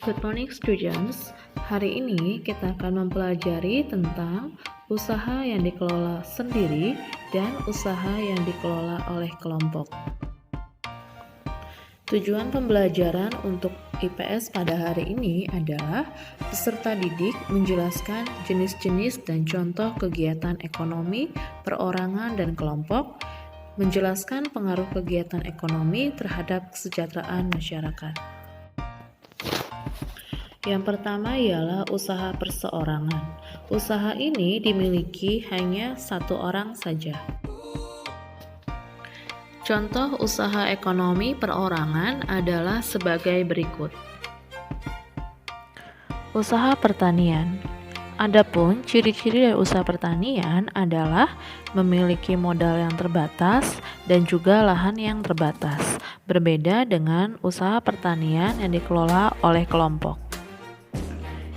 Good morning students. Hari ini kita akan mempelajari tentang usaha yang dikelola sendiri dan usaha yang dikelola oleh kelompok. Tujuan pembelajaran untuk IPS pada hari ini adalah peserta didik menjelaskan jenis-jenis dan contoh kegiatan ekonomi, perorangan, dan kelompok, menjelaskan pengaruh kegiatan ekonomi terhadap kesejahteraan masyarakat. Yang pertama ialah usaha perseorangan. Usaha ini dimiliki hanya satu orang saja. Contoh usaha ekonomi perorangan adalah sebagai berikut. Usaha pertanian. Adapun ciri-ciri dari usaha pertanian adalah memiliki modal yang terbatas dan juga lahan yang terbatas, berbeda dengan usaha pertanian yang dikelola oleh kelompok.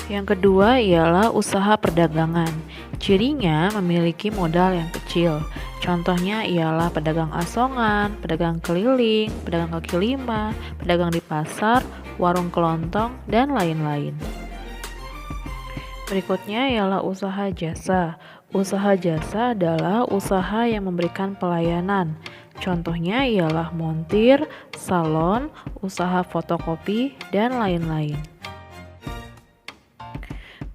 Yang kedua ialah usaha perdagangan. Cirinya memiliki modal yang kecil. Contohnya ialah pedagang asongan, pedagang keliling, pedagang kaki lima, pedagang di pasar, warung kelontong, dan lain-lain. Berikutnya ialah usaha jasa. Usaha jasa adalah usaha yang memberikan pelayanan. Contohnya ialah montir, salon, usaha fotokopi, dan lain-lain.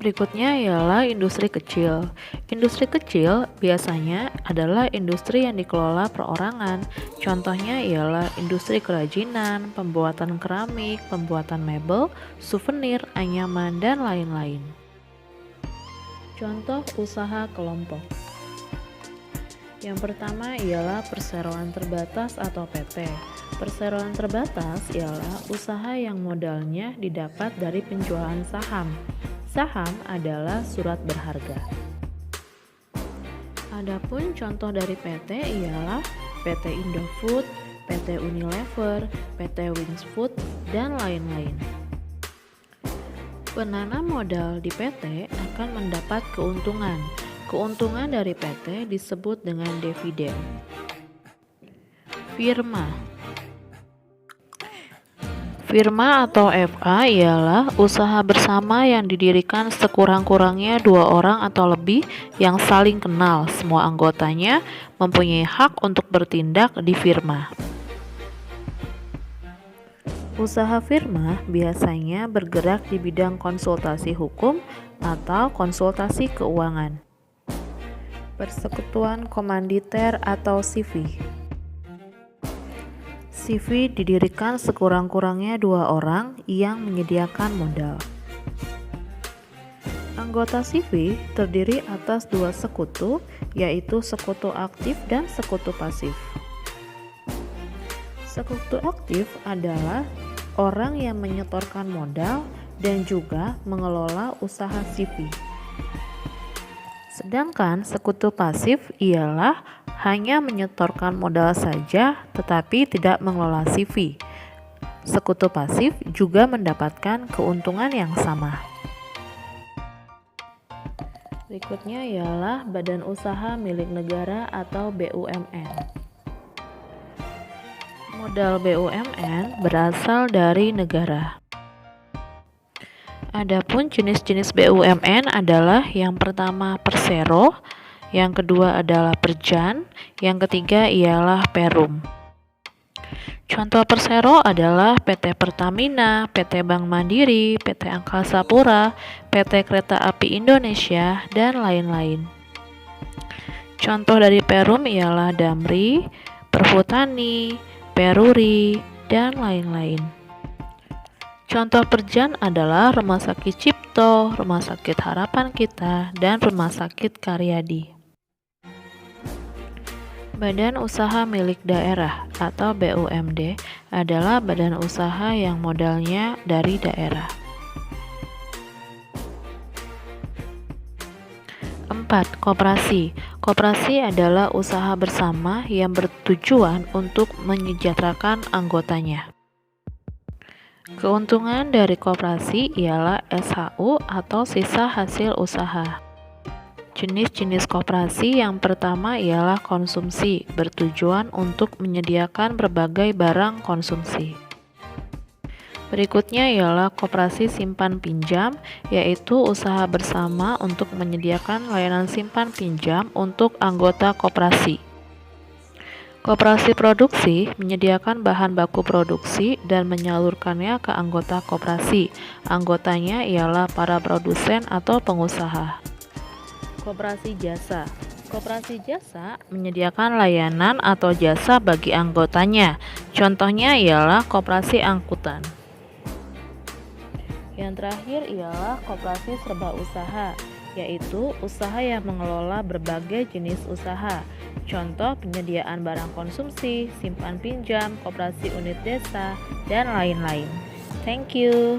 Berikutnya ialah industri kecil. Industri kecil biasanya adalah industri yang dikelola perorangan. Contohnya ialah industri kerajinan, pembuatan keramik, pembuatan mebel, souvenir, anyaman, dan lain-lain. Contoh usaha kelompok. Yang pertama ialah perseroan terbatas atau PT. Perseroan terbatas ialah usaha yang modalnya didapat dari penjualan saham. Saham adalah surat berharga. Adapun contoh dari PT ialah PT Indofood, PT Unilever, PT Wings Food, dan lain-lain. Penanam modal di PT akan mendapat keuntungan. Keuntungan dari PT disebut dengan dividen. Firma. Firma atau FA ialah usaha bersama yang didirikan sekurang-kurangnya 2 orang atau lebih yang saling kenal. Semua anggotanya mempunyai hak untuk bertindak di firma. Usaha firma biasanya bergerak di bidang konsultasi hukum atau konsultasi keuangan. Persekutuan komanditer atau CV. CV didirikan sekurang-kurangnya 2 orang yang menyediakan modal. Anggota CV terdiri atas 2 sekutu, yaitu sekutu aktif dan sekutu pasif. Sekutu aktif adalah orang yang menyetorkan modal dan juga mengelola usaha CV. Sedangkan sekutu pasif ialah hanya menyetorkan modal saja tetapi tidak mengelola CV. Sekutu pasif juga mendapatkan keuntungan yang sama. Berikutnya ialah badan usaha milik negara atau BUMN. Modal BUMN berasal dari negara. Adapun jenis-jenis BUMN adalah yang pertama Persero, yang kedua adalah Perjan, yang ketiga ialah Perum. Contoh Persero adalah PT Pertamina, PT Bank Mandiri, PT Angkasa Pura, PT Kereta Api Indonesia, dan lain-lain. Contoh dari Perum ialah Damri, Perhutani, Peruri, dan lain-lain. Contoh Perjan adalah Rumah Sakit Cipto, Rumah Sakit Harapan Kita, dan Rumah Sakit Karyadi. Badan usaha milik daerah atau BUMD adalah badan usaha yang modalnya dari daerah. 4. Koperasi. Koperasi adalah usaha bersama yang bertujuan untuk menyejahterakan anggotanya. Keuntungan dari koperasi ialah SHU atau sisa hasil usaha. Jenis-jenis koperasi yang pertama ialah konsumsi, bertujuan untuk menyediakan berbagai barang konsumsi. Berikutnya ialah koperasi simpan pinjam, yaitu usaha bersama untuk menyediakan layanan simpan pinjam untuk anggota koperasi. Koperasi produksi menyediakan bahan baku produksi dan menyalurkannya ke anggota koperasi. Anggotanya ialah para produsen atau pengusaha. Koperasi jasa. Koperasi jasa menyediakan layanan atau jasa bagi anggotanya. Contohnya ialah koperasi angkutan. Yang terakhir ialah koperasi serba usaha, yaitu usaha yang mengelola berbagai jenis usaha. Contoh penyediaan barang konsumsi, simpan pinjam, koperasi unit desa, dan lain-lain. Thank you.